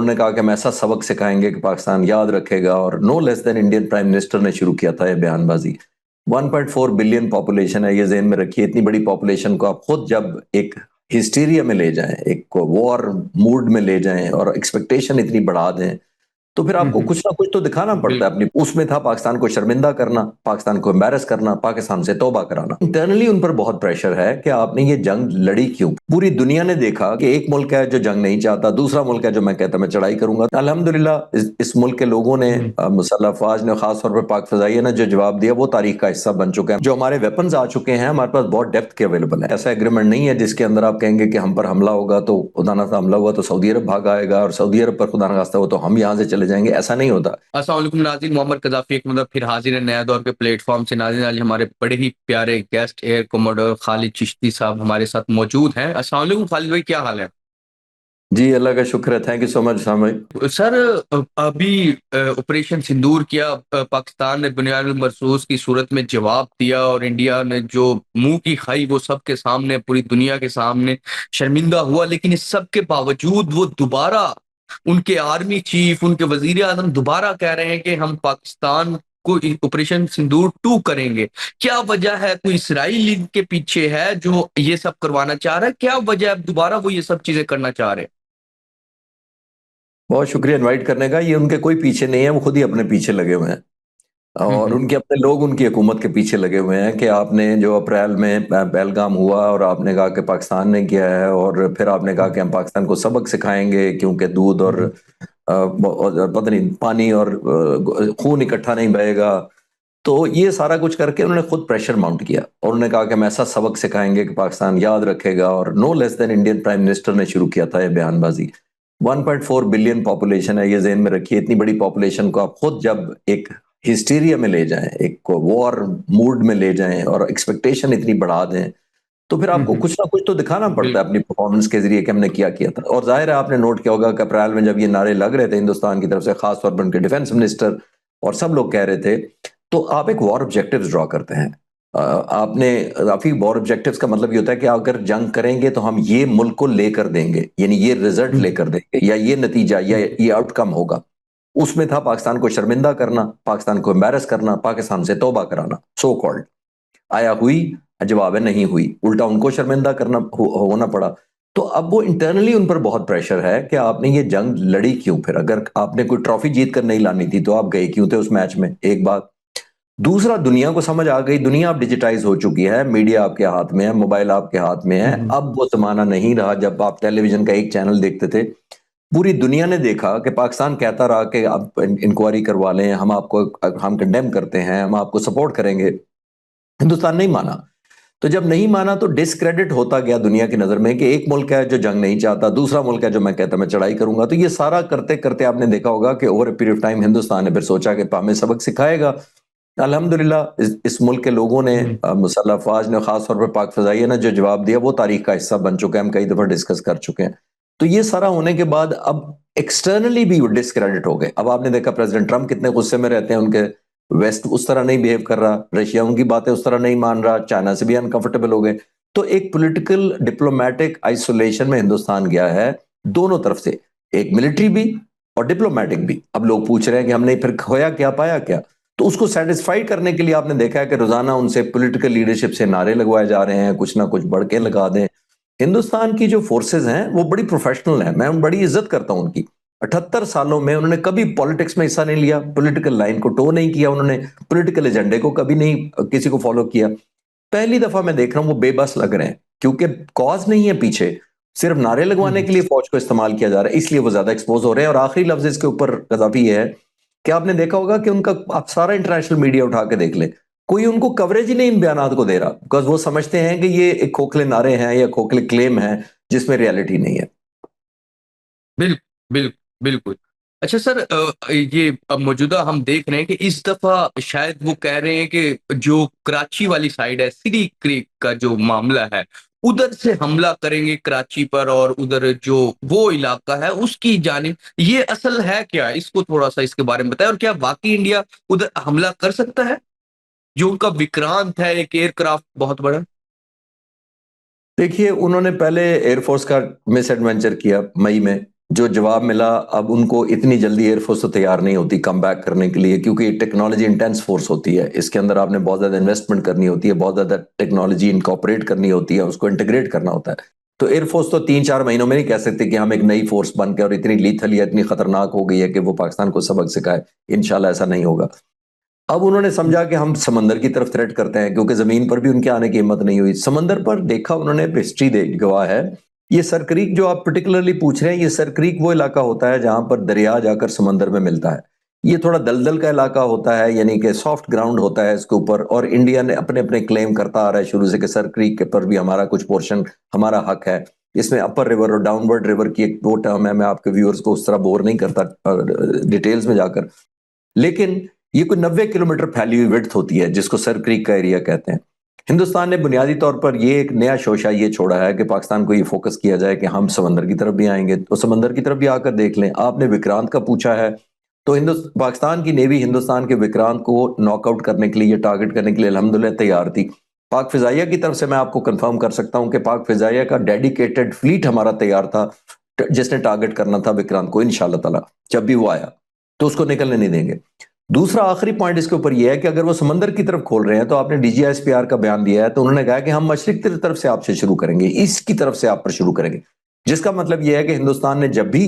انہوں نے کہا کہ ہم ایسا سبق سکھائیں گے کہ پاکستان یاد رکھے گا، اور نو لیس دین انڈین پرائم منسٹر نے شروع کیا تھا یہ بیان بازی۔ 1.4 بلین پاپولیشن ہے، یہ ذہن میں رکھیے، اتنی بڑی پاپولیشن کو آپ خود جب ایک ہسٹیریا میں لے جائیں، ایک وار موڈ میں لے جائیں اور ایکسپیکٹیشن اتنی بڑھا دیں، تو پھر آپ کو کچھ نہ کچھ تو دکھانا پڑتا ہے بالکل اپنی۔ اس میں تھا پاکستان کو شرمندہ کرنا، پاکستان کو امبیرس کرنا، پاکستان سے توبہ کرانا۔ انٹرنلی ان پر بہت پریشر ہے کہ آپ نے یہ جنگ لڑی کیوں؟ پوری دنیا نے دیکھا کہ ایک ملک ہے جو جنگ نہیں چاہتا، دوسرا ملک ہے جو میں کہتا میں چڑھائی کروں گا۔ الحمدللہ اس ملک کے لوگوں نے، مسلح افواج نے، خاص طور پہ پاک فضائیہ نے جو جواب دیا وہ تاریخ کا حصہ بن چکے ہیں۔ جو ہمارے ویپنز آ چکے ہیں ہمارے پاس بہت ڈیپتھ کے اویلیبل ہے۔ ایسا ایگریمنٹ نہیں ہے جس کے اندر آپ کہیں گے کہ ہم پر حملہ ہوگا تو خدا نہ حملہ ہوا تو سعودی عرب بھاگ آئے گا، اور سعودی عرب پر خدا نہ خواستہ ہو تو ہم یہاں سے چلے جائیں گے، ایسا نہیں ہوتا۔ السلام علیکم ناظرین، محمد قذافی ایک مطلب پھر حاضر ہے نیا دور کے پلیٹ فارم سے۔ ناظرین آج ہمارے بڑے ہی پیارے گیسٹ ایئر کوموڈور خالد چشتی صاحب ہمارے ساتھ موجود ہیں۔ السلام علیکم خالد بھائی، کیا حال ہے؟ جی اللہ کا شکر ہے، تھینک یو سو مچ سامع۔ سر، ابھی آپریشن سندور کیا، پاکستان نے بنیاد المرصوص کی صورت میں جواب دیا، اور انڈیا نے جو منہ کی کھائی وہ سب کے سامنے، پوری دنیا کے سامنے شرمندہ ہوا۔ لیکن اس سب کے باوجود وہ دوبارہ، ان کے آرمی چیف، ان کے وزیر اعظم دوبارہ کہہ رہے ہیں کہ ہم پاکستان کو آپریشن سندور 2 کریں گے۔ کیا وجہ ہے؟ کوئی اسرائیل ان کے پیچھے ہے جو یہ سب کروانا چاہ رہا ہے؟ کیا وجہ ہے دوبارہ وہ یہ سب چیزیں کرنا چاہ رہے ہیں؟ بہت شکریہ انوائٹ کرنے کا۔ یہ ان کے کوئی پیچھے نہیں ہے، وہ خود ہی اپنے پیچھے لگے ہوئے ہیں، اور ان کے اپنے لوگ ان کی حکومت کے پیچھے لگے ہوئے ہیں کہ آپ نے جو اپریل میں پہلگام ہوا اور آپ نے کہا کہ پاکستان نے کیا ہے، اور پھر آپ نے کہا کہ ہم پاکستان کو سبق سکھائیں گے کیونکہ دودھ اور پتہ نہیں پانی اور خون اکٹھا نہیں بہے گا۔ تو یہ سارا کچھ کر کے انہوں نے خود پریشر ماؤنٹ کیا، اور انہوں نے کہا کہ ہم ایسا سبق سکھائیں گے کہ پاکستان یاد رکھے گا، اور نو لیس دین انڈین پرائم منسٹر نے شروع کیا تھا یہ بیان بازی۔ 1.4 بلین پاپولیشن ہے، یہ ذہن میں رکھیے، اتنی بڑی پاپولیشن کو آپ خود جب ایک ہسٹیریا میں لے جائیں، ایک وار موڈ میں لے جائیں اور ایکسپیکٹیشن اتنی بڑھا دیں، تو پھر آپ کو کچھ نہ کچھ تو دکھانا پڑتا ہے بالکل اپنی پرفارمنس کے ذریعے کہ ہم نے کیا کیا تھا۔ اور ظاہر ہے آپ نے نوٹ کیا ہوگا کہ اپریل میں جب یہ نعرے لگ رہے تھے ہندوستان کی طرف سے، خاص طور پر ان کے ڈیفنس منسٹر اور سب لوگ کہہ رہے تھے، تو آپ ایک وار آبجیکٹیوز ڈرا کرتے ہیں۔ آپ نے کافی وار آبجیکٹیوز کا مطلب یہ ہوتا ہے کہ اگر جنگ کریں گے تو ہم یہ ملک کو لے کر دیں گے، یعنی یہ رزلٹ لے کر دیں گے، یا یہ نتیجہ یا یہ آؤٹ کم ہوگا۔ اس میں تھا پاکستان کو شرمندہ کرنا، پاکستان کو امبیرس کرنا، پاکستان سے توبہ کرانا، سو کالڈ۔ آیا ہوئی؟ جواب ہے نہیں ہوئی، الٹا ان کو شرمندہ کرنا ہونا پڑا۔ تو اب وہ انٹرنلی ان پر بہت پریشر ہے کہ آپ نے یہ جنگ لڑی کیوں؟ پھر اگر آپ نے کوئی ٹرافی جیت کر نہیں لانی تھی تو آپ گئے کیوں تھے اس میچ میں؟ ایک بات۔ دوسرا، دنیا کو سمجھ آ گئی، دنیا اب ڈیجیٹائز ہو چکی ہے، میڈیا آپ کے ہاتھ میں ہے، موبائل آپ کے ہاتھ میں ہے۔ اب وہ زمانہ نہیں رہا جب آپ ٹیلی ویژن کا ایک چینل دیکھتے تھے، پوری دنیا نے دیکھا کہ پاکستان کہتا رہا کہ آپ انکوائری کروا لیں، ہم کنڈیم کرتے ہیں، ہم آپ کو سپورٹ کریں گے۔ ہندوستان نہیں مانا، تو جب نہیں مانا تو ڈسکریڈٹ ہوتا گیا دنیا کی نظر میں کہ ایک ملک ہے جو جنگ نہیں چاہتا، دوسرا ملک ہے جو میں کہتا میں چڑھائی کروں گا۔ تو یہ سارا کرتے کرتے آپ نے دیکھا ہوگا کہ over a period of time Hindustan نے پھر سوچا کہ ہمیں سبق سکھائے گا۔ الحمدللہ اس ملک کے لوگوں نے، مسلح افواج نے، خاص طور پہ پاک فضائیہ نے جو جواب دیا وہ تاریخ کا حصہ بن چکے ہیں، ہم کئی دفعہ ڈسکس کر چکے ہیں۔ تو یہ سارا ہونے کے بعد اب ایکسٹرنلی بھی ڈسکریڈٹ ہو گئے۔ اب آپ نے دیکھا پریزیڈنٹ ٹرمپ کتنے غصے میں رہتے ہیں، ان کے ویسٹ اس طرح نہیں بیہیو کر رہا، رشیا ان کی باتیں اس طرح نہیں مان رہا، چائنا سے بھی انکمفرٹیبل ہو گئے۔ تو ایک پولیٹیکل ڈپلومیٹک آئسولیشن میں ہندوستان گیا ہے، دونوں طرف سے، ایک ملٹری بھی اور ڈپلومیٹک بھی۔ اب لوگ پوچھ رہے ہیں کہ ہم نے پھر کھویا کیا، پایا کیا؟ تو اس کو سیٹسفائی کرنے کے لیے آپ نے دیکھا ہے کہ روزانہ ان سے پولیٹیکل لیڈرشپ سے نعرے لگوائے جا رہے ہیں، کچھ نہ کچھ بڑھ کے لگا دیں۔ ہندوستان کی جو فورسز ہیں وہ بڑی پروفیشنل ہیں، میں بڑی عزت کرتا ہوں ان کی۔ 78 سالوں میں انہوں نے کبھی پالیٹکس میں حصہ نہیں لیا، پولیٹیکل لائن کو ٹو نہیں کیا، انہوں نے پولیٹیکل ایجنڈے کو کبھی نہیں کسی کو فالو کیا۔ پہلی دفعہ میں دیکھ رہا ہوں وہ بے بس لگ رہے ہیں، کیونکہ کاز نہیں ہے پیچھے، صرف نعرے لگوانے کے لیے فوج کو استعمال کیا جا رہا ہے، اس لیے وہ زیادہ ایکسپوز ہو رہے ہیں۔ اور آخری لفظ اس کے اوپر قذافی یہ ہے کہ آپ نے دیکھا ہوگا کہ ان کا آپ سارا انٹرنیشنل میڈیا اٹھا کے دیکھ لیں، کوئی ان کو کوریج ہی نہیں ان بیانات کو دے رہا، بیکاز وہ سمجھتے ہیں کہ یہ ایک کھوکھلے نعرے ہیں یا کھوکھلے کلیم ہیں جس میں ریالٹی نہیں ہے۔ بالکل بالکل بالکل۔ اچھا سر، یہ اب موجودہ ہم دیکھ رہے ہیں کہ اس دفعہ شاید وہ کہہ رہے ہیں کہ جو کراچی والی سائڈ ہے، سری کریک کا جو معاملہ ہے، ادھر سے حملہ کریں گے کراچی پر، اور ادھر جو وہ علاقہ ہے اس کی جانب۔ یہ اصل ہے کیا؟ اس کو تھوڑا سا اس کے بارے میں بتائیں، اور کیا واقعی انڈیا ادھر حملہ کر سکتا ہے؟ جو ان کا وکرانت ہے، ایک ایئر کرافٹ بہت بڑا۔ دیکھیے انہوں نے پہلے ایئر فورس کا مس ایڈونچر کیا مئی میں، جو جواب ملا، اب ان کو اتنی جلدی ایئر فورس تو تیار نہیں ہوتی کم بیک کرنے کے لیے، کیونکہ یہ ٹیکنالوجی انٹینس فورس ہوتی ہے، اس کے اندر آپ نے بہت زیادہ انویسٹمنٹ کرنی ہوتی ہے، بہت زیادہ ٹیکنالوجی انکارپوریٹ کرنی ہوتی ہے، اس کو انٹیگریٹ کرنا ہوتا ہے. تو ایئر فورس تو 3-4 مہینوں میں نہیں کہہ سکتے کہ ہم ایک نئی فورس بن کے اور اتنی لیتھل یا اتنی خطرناک ہو گئی ہے کہ وہ پاکستان کو سبق سکھائے. انشاءاللہ ایسا نہیں ہوگا. اب انہوں نے سمجھا کہ ہم سمندر کی طرف تھریٹ کرتے ہیں، کیونکہ زمین پر بھی ان کے آنے کی ہمت نہیں ہوئی. سمندر پر دیکھا انہوں نے، ہسٹری گواہ ہے. یہ سر کریک جو آپ پرٹیکولرلی پوچھ رہے ہیں، یہ سر کریک وہ علاقہ ہوتا ہے جہاں پر دریا جا کر سمندر میں ملتا ہے. یہ تھوڑا دلدل کا علاقہ ہوتا ہے، یعنی کہ سافٹ گراؤنڈ ہوتا ہے اس کے اوپر، اور انڈیا نے اپنے اپنے کلیم کرتا آ رہا ہے شروع سے کہ سر کریک کے پر بھی ہمارا کچھ پورشن، ہمارا حق ہے. اس میں اپر ریور اور ڈاؤن ورڈ ریور کی ایک وہ ٹرم ہے، میں آپ کے ویورز کو اس طرح بور نہیں کرتا ڈیٹیلز میں جا کر. لیکن یہ کوئی 90 کلومیٹر پھیلی ہوئی وڈتھ ہوتی ہے جس کو سر کریک کا ایریا کہتے ہیں. ہندوستان نے بنیادی طور پر یہ ایک نیا شوشہ یہ چھوڑا ہے کہ پاکستان کو یہ فوکس کیا جائے کہ ہم سمندر کی طرف بھی آئیں گے، تو سمندر کی طرف بھی آ کر دیکھ لیں. آپ نے وکرانت کا پوچھا ہے، تو پاکستان کی نیوی ہندوستان کے وکرانت کو ناک آؤٹ کرنے کے لیے، ٹارگٹ کرنے کے لیے الحمدللہ تیار تھی. پاک فضائیہ کی طرف سے میں آپ کو کنفرم کر سکتا ہوں کہ پاک فضائیہ کا ڈیڈیکیٹڈ فلیٹ ہمارا تیار تھا، جس نے ٹارگٹ کرنا تھا وکرانت کو انشاءاللہ تعالی. جب بھی وہ آیا تو اس کو نکلنے نہیں دیں گے. دوسرا آخری پوائنٹ اس کے اوپر یہ ہے کہ اگر وہ سمندر کی طرف کھول رہے ہیں، تو آپ نے D G S P R کا بیان دیا ہے، تو انہوں نے کہا کہ ہم مشرق کی طرف سے آپ سے شروع کریں گے، اس کی طرف سے آپ پر شروع کریں گے. جس کا مطلب یہ ہے کہ ہندوستان نے جب بھی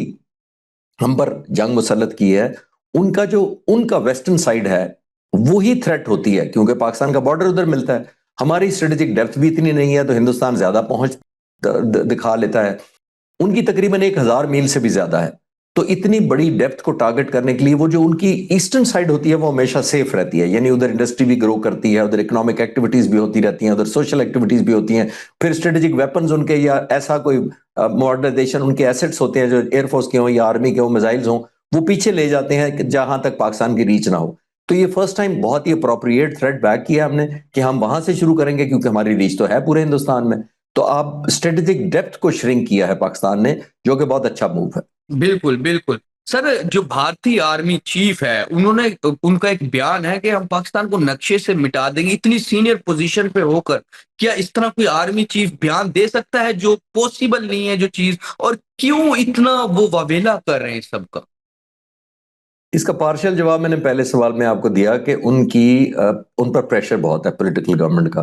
ہم پر جنگ مسلط کی ہے، ان کا ویسٹرن سائیڈ ہے وہی تھریٹ ہوتی ہے، کیونکہ پاکستان کا بارڈر ادھر ملتا ہے. ہماری اسٹریٹجک ڈیپتھ بھی اتنی نہیں ہے، تو ہندوستان زیادہ پہنچ دکھا لیتا ہے. ان کی تقریباً 1000 میل سے بھی زیادہ ہے. تو اتنی بڑی ڈیپتھ کو ٹارگٹ کرنے کے لیے وہ جو ان کی ایسٹرن سائیڈ ہوتی ہے وہ ہمیشہ سیف رہتی ہے، یعنی ادھر انڈسٹری بھی گرو کرتی ہے، ادھر اکنامک ایکٹیویٹیز بھی ہوتی رہتی ہیں، ادھر سوشل ایکٹیویٹیز بھی ہوتی ہیں. پھر اسٹریٹجک ویپنز ان کے یا ایسا کوئی ماڈرنائزیشن ان کے ایسٹس ہوتے ہیں جو ایئر فورس کے ہوں یا آرمی کے ہوں، میزائلز ہوں، وہ پیچھے لے جاتے ہیں کہ جہاں تک پاکستان کی ریچ نہ ہو. تو یہ فرسٹ ٹائم بہت ہی اپروپریٹ تھریٹ بیک کیا ہم نے کہ ہم وہاں سے شروع کریں گے، کیونکہ ہماری ریچ تو ہے پورے ہندوستان میں. تو آپ اسٹریٹجک ڈیپتھ کو شرنک کیا ہے پاکستان نے، جو کہ بہت اچھا موو ہے. بالکل بالکل سر. جو بھارتی آرمی چیف ہے، انہوں نے، ان کا ایک بیان ہے کہ ہم پاکستان کو نقشے سے مٹا دیں گے. اتنی سینئر پوزیشن پہ ہو کر کیا اس طرح کوئی آرمی چیف بیان دے سکتا ہے؟ جو پوسیبل نہیں ہے جو چیز. اور کیوں اتنا وہ واویلا کر رہے ہیں سب کا؟ اس کا پارشل جواب میں نے پہلے سوال میں آپ کو دیا کہ ان پر پریشر بہت ہے پولیٹیکل گورنمنٹ کا.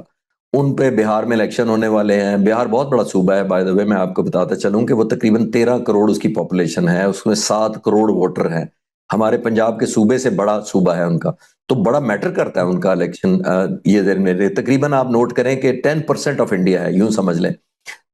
ان پہ بہار میں الیکشن ہونے والے ہیں. بہار بہت بڑا صوبہ ہے، بائی دا وے میں آپ کو بتاتا چلوں کہ وہ تقریباً 13 کروڑ اس کی پاپولیشن ہے، اس میں 7 کروڑ ووٹر ہیں. ہمارے پنجاب کے صوبے سے بڑا صوبہ ہے ان کا، تو بڑا میٹر کرتا ہے ان کا الیکشن. یہ دیر میں تقریباً آپ نوٹ کریں کہ 10% آف انڈیا ہے، یوں سمجھ لیں.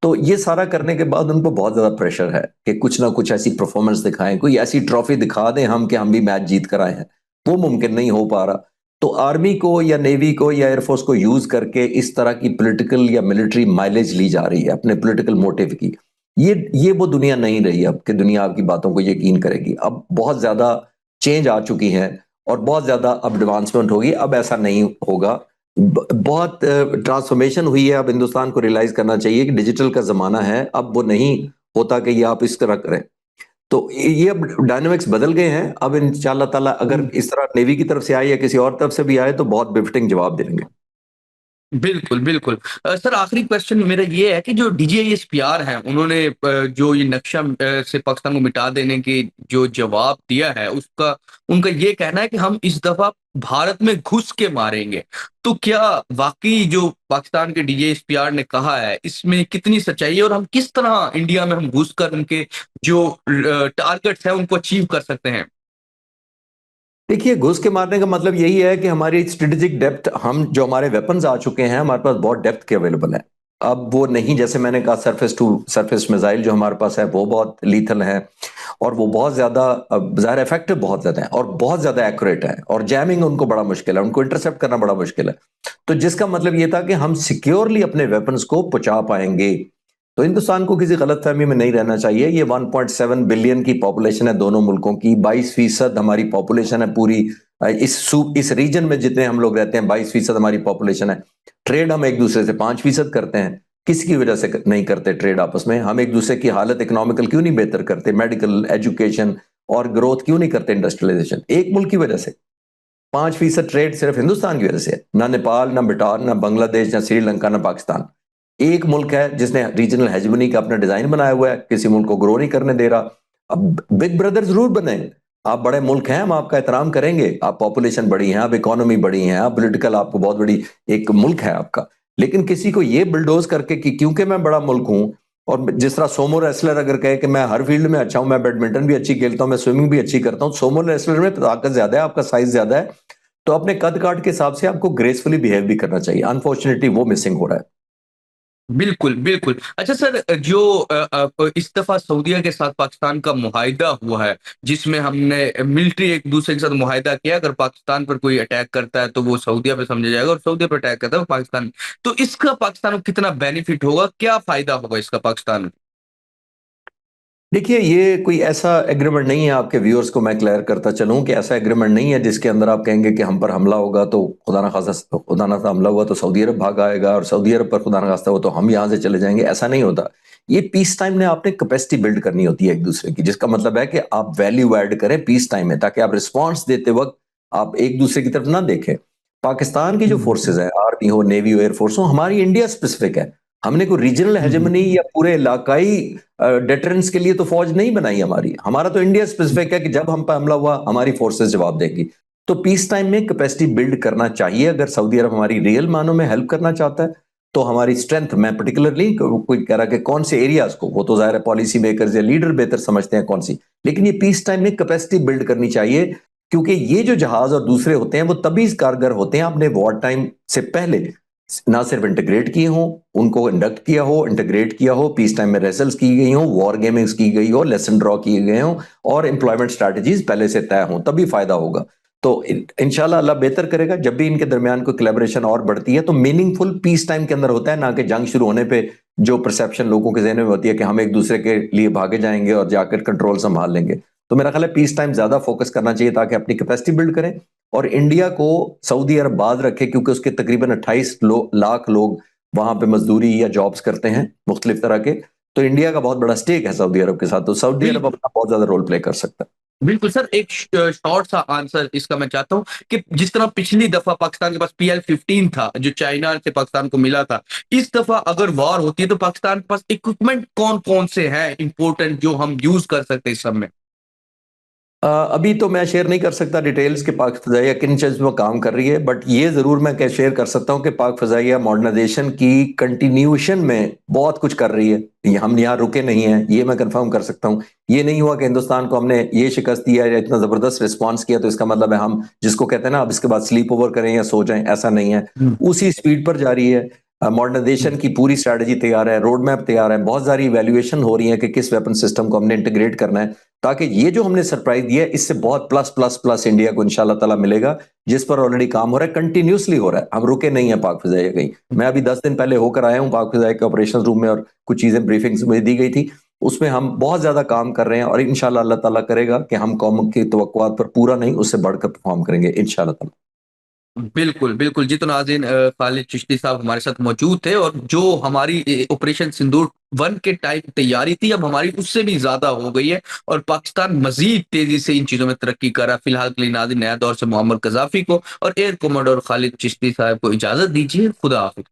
تو یہ سارا کرنے کے بعد ان کو بہت زیادہ پریشر ہے کہ کچھ نہ کچھ ایسی پرفارمنس دکھائیں، کوئی ایسی ٹرافی دکھا دیں ہم کہ ہم بھی میچ جیت کر آئے ہیں. وہ ممکن نہیں ہو پا رہا. تو آرمی کو یا نیوی کو یا ایئر فورس کو یوز کر کے اس طرح کی پولیٹیکل یا ملٹری مائلیج لی جا رہی ہے اپنے پولیٹیکل موٹیو کی. یہ وہ دنیا نہیں رہی اب کہ دنیا آپ کی باتوں کو یقین کرے گی. اب بہت زیادہ چینج آ چکی ہیں اور بہت زیادہ اب ایڈوانسمنٹ ہوگی. اب ایسا نہیں ہوگا. بہت ٹرانسفارمیشن ہوئی ہے. اب ہندوستان کو ریلائز کرنا چاہیے کہ ڈیجیٹل کا زمانہ ہے. اب وہ نہیں ہوتا کہ یہ آپ اس طرح کریں. تو یہ اب ڈائنامکس بدل گئے ہیں. اب انشاءاللہ تعالیٰ اگر اس طرح نیوی کی طرف سے آئے یا کسی اور طرف سے بھی آئے تو بہت بفٹنگ جواب دیں گے. بالکل بالکل سر. آخری کوشچن میرا یہ ہے کہ جو D G S P R ہیں، انہوں نے جو یہ نقشہ سے پاکستان کو مٹا دینے کی جو جواب دیا ہے، ان کا یہ کہنا ہے کہ ہم اس دفعہ بھارت میں گھس کے ماریں گے. تو کیا واقعی جو پاکستان کے D G S P R نے کہا ہے اس میں کتنی سچائی ہے، اور ہم کس طرح انڈیا میں ہم گھس کر ان کے جو ٹارگٹس ہیں ان کو اچیو کر سکتے ہیں؟ دیکھیے، گھس کے مارنے کا مطلب یہی ہے کہ ہماری اسٹریٹجک ڈیپتھ، جو ہمارے ویپنز آ چکے ہیں ہمارے پاس بہت ڈیپتھ کے اویلیبل ہے. اب وہ نہیں، جیسے میں نے کہا سرفیس ٹو سرفیس میزائل جو ہمارے پاس ہے وہ بہت لیتھل ہے، اور وہ بہت زیادہ ظاہر افیکٹو بہت زیادہ ہیں اور بہت زیادہ ایکوریٹ ہے، اور جیمنگ ان کو بڑا مشکل ہے، ان کو انٹرسپٹ کرنا بڑا مشکل ہے. تو جس کا مطلب یہ تھا کہ ہم سیکیورلی اپنے ویپنز کو پہنچا پائیں گے. تو ہندوستان کو کسی غلط فہمی میں نہیں رہنا چاہیے. یہ 1.7 بلین کی پاپولیشن ہے دونوں ملکوں کی. 22% ہماری پاپولیشن ہے پوری اس ریجن میں جتنے ہم لوگ رہتے ہیں. 22% ہماری پاپولیشن ہے. ٹریڈ ہم ایک دوسرے سے 5% کرتے ہیں. کس کی وجہ سے نہیں کرتے ٹریڈ آپس میں؟ ہم ایک دوسرے کی حالت اکنامیکل کیوں نہیں بہتر کرتے؟ میڈیکل، ایجوکیشن اور گروتھ کیوں نہیں کرتے؟ انڈسٹریلائزیشن ایک ملک کی وجہ سے. 5% ٹریڈ صرف ہندوستان کی وجہ سے. نہ نیپال، نہ بھوٹان، نہ بنگلہ دیش، نہ سری لنکا، نہ پاکستان. ایک ملک ہے جس نے ریجنل ہیجمنی کا اپنا ڈیزائن بنایا ہوا ہے، کسی ملک کو گرو نہیں کرنے دے رہا. اب بگ برادر ضرور بنے، آپ بڑے ملک ہیں، ہم آپ کا احترام کریں گے، آپ پاپولیشن بڑی ہیں، آپ اکانومی بڑی ہیں، آپ پولیٹیکل آپ کو بہت بڑی ایک ملک ہے آپ کا، لیکن کسی کو یہ بلڈوز کر کے کہ کیونکہ میں بڑا ملک ہوں، اور جس طرح سومو ریسلر اگر کہے کہ میں ہر فیلڈ میں اچھا ہوں، میں بیڈمنٹن بھی اچھی کھیلتا ہوں، میں سوئمنگ بھی اچھی کرتا ہوں، سومو ریسلر میں طاقت زیادہ ہے، آپ کا سائز زیادہ ہے، تو اپنے قد کاٹ کے حساب سے آپ کو گریسفلی بہیو بھی کرنا چاہیے. انفارچونیٹلی وہ مسنگ ہو رہا ہے. بالکل بالکل. اچھا سر، جو اس دفعہ سعودیہ کے ساتھ پاکستان کا معاہدہ ہوا ہے، جس میں ہم نے ملٹری ایک دوسرے کے ساتھ معاہدہ کیا، اگر پاکستان پر کوئی اٹیک کرتا ہے تو وہ سعودیہ پہ سمجھا جائے گا، اور سعودیہ پہ اٹیک کرتا ہے وہ پاکستان، تو اس کا پاکستان کو کتنا بینیفٹ ہوگا، کیا فائدہ ہوگا اس کا پاکستان کو؟ دیکھیے یہ کوئی ایسا ایگریمنٹ نہیں ہے، آپ کے ویورز کو میں کلیئر کرتا چلوں کہ ایسا ایگریمنٹ نہیں ہے جس کے اندر آپ کہیں گے کہ ہم پر حملہ ہوگا تو خدا نخواستہ حملہ ہوا تو سعودی عرب بھاگ آئے گا، اور سعودی عرب پر خدا نخواستہ ہو تو ہم یہاں سے چلے جائیں گے. ایسا نہیں ہوتا. یہ پیس ٹائم میں آپ نے کیپیسٹی بلڈ کرنی ہوتی ہے ایک دوسرے کی، جس کا مطلب ہے کہ آپ ویلیو ایڈ کریں پیس ٹائم میں، تاکہ آپ رسپانس دیتے وقت آپ ایک دوسرے کی طرف نہ دیکھیں. پاکستان کی جو فورسز ہیں، آرمی ہو، نیوی ہو، ایئر فورس ہو، ہماری انڈیا اسپیسیفک ہے. ہم نے کوئی ریجنل ہیجمنی یا پورے علاقائی ڈیٹرنس کے لیے تو فوج نہیں بنائی ہماری. ہمارا تو انڈیا اسپیسیفک ہے کہ جب ہم پہ حملہ ہوا ہماری فورسز جواب دیں گی. تو پیس ٹائم میں کیپیسٹی بلڈ کرنا چاہیے. اگر سعودی عرب ہماری ریئل معنوں میں ہیلپ کرنا چاہتا ہے تو ہماری اسٹرینتھ، میں پرٹیکولرلی کوئی کہہ رہا کہ کون سے ایریاز کو، وہ تو ظاہر ہے پالیسی میکرز یا لیڈر بہتر سمجھتے ہیں کون سی، لیکن یہ پیس ٹائم میں کیپیسٹی بلڈ کرنی چاہیے. کیونکہ یہ جو جہاز اور دوسرے ہوتے ہیں وہ تبھی کارگر ہوتے ہیں آپ نے وار ٹائم سے پہلے نہ صرف انٹیگریٹ کیے ہوں، ان کو انڈکٹ کیا ہو، انٹیگریٹ کیا ہو، پیس ٹائم میں ریسلز کی گئی ہوں، وار گیمنگز کی گئی ہو، لیسن ڈرا کیے گئے ہوں، اور امپلائمنٹ سٹریٹجیز پہلے سے طے ہوں، تبھی فائدہ ہوگا. تو انشاءاللہ اللہ بہتر کرے گا. جب بھی ان کے درمیان کوئی کلیبریشن اور بڑھتی ہے تو میننگ فل پیس ٹائم کے اندر ہوتا ہے، نہ کہ جنگ شروع ہونے پہ جو پرسیپشن لوگوں کے ذہن میں ہوتی ہے کہ ہم ایک دوسرے کے لیے بھاگے جائیں گے اور جا کر کنٹرول سنبھال لیں گے. تو میرا خیال ہے پیس ٹائم زیادہ فوکس کرنا چاہیے تاکہ اپنی کیپیسٹی بلڈ کریں، اور انڈیا کو سعودی عرب باز رکھے، کیونکہ اس کے تقریباً 28 لاکھ لوگ وہاں پہ مزدوری یا جابز کرتے ہیں مختلف طرح کے. تو انڈیا کا بہت بڑا سٹیک ہے سعودی عرب کے ساتھ، تو سعودی عرب بالکل اپنا بہت زیادہ رول پلے کر سکتا ہے. بالکل سر، ایک شارٹ سا آنسر اس کا میں چاہتا ہوں کہ جس طرح پچھلی دفعہ پاکستان کے پاس PL-15 تھا جو چائنا سے پاکستان کو ملا تھا، اس دفعہ اگر وار ہوتی ہے تو پاکستان کے پاس اکوپمنٹ کون کون سے ہیں امپورٹنٹ جو ہم یوز کر سکتے ہیں اس سب میں؟ ابھی تو میں شیئر نہیں کر سکتا ڈیٹیلز کہ پاک فضائیہ کن چیز میں کام کر رہی ہے، بٹ یہ ضرور میں شیئر کر سکتا ہوں کہ پاک فضائیہ ماڈرنائزیشن کی کنٹینیوشن میں بہت کچھ کر رہی ہے. ہم یہاں رکے نہیں ہیں، یہ میں کنفرم کر سکتا ہوں. یہ نہیں ہوا کہ ہندوستان کو ہم نے یہ شکست دیا یا اتنا زبردست رسپانس کیا تو اس کا مطلب ہے ہم جس کو کہتے ہیں نا اب اس کے بعد سلیپ اوور کریں یا سو جائیں، ایسا نہیں ہے. اسی سپیڈ پر جاری ہے. ماڈرنائزیشن کی پوری اسٹریٹجی تیار ہے، روڈ میپ تیار ہے، بہت ساری ایویلویشن ہو رہی ہے کہ کس ویپن سسٹم کو ہم نے انٹیگریٹ کرنا ہے، تاکہ یہ جو ہم نے سرپرائز دیا ہے اس سے بہت پلس پلس پلس انڈیا کو انشاءاللہ تعالیٰ ملے گا، جس پر آلریڈی کام ہو رہا ہے، کنٹینیوسلی ہو رہا ہے. ہم رکے نہیں ہیں پاک فضائیہ کہیں. میں ابھی 10 دن پہلے ہو کر آیا ہوں پاک فضائیہ کے آپریشن روم میں، اور کچھ چیزیں بریفنگز مجھے دی گئی تھی، اس میں ہم بہت زیادہ کام کر رہے ہیں، اور انشاءاللہ اللہ تعالیٰ کرے گا کہ ہم قوم کی توقعات پر پورا نہیں اس سے بڑھ کر پرفارم کریں گے انشاءاللہ تعالیٰ. بالکل بالکل جی. تو ناظرین، خالد چشتی صاحب ہمارے ساتھ موجود تھے، اور جو ہماری آپریشن سندور 1 کے ٹائم تیاری تھی اب ہماری اس سے بھی زیادہ ہو گئی ہے، اور پاکستان مزید تیزی سے ان چیزوں میں ترقی کر رہا ہے. فی الحال کے لیے ناظرین، نیا دور سے معمر قذافی کو اور ایئر کوموڈور خالد چشتی صاحب کو اجازت دیجیے. خدا حافظ.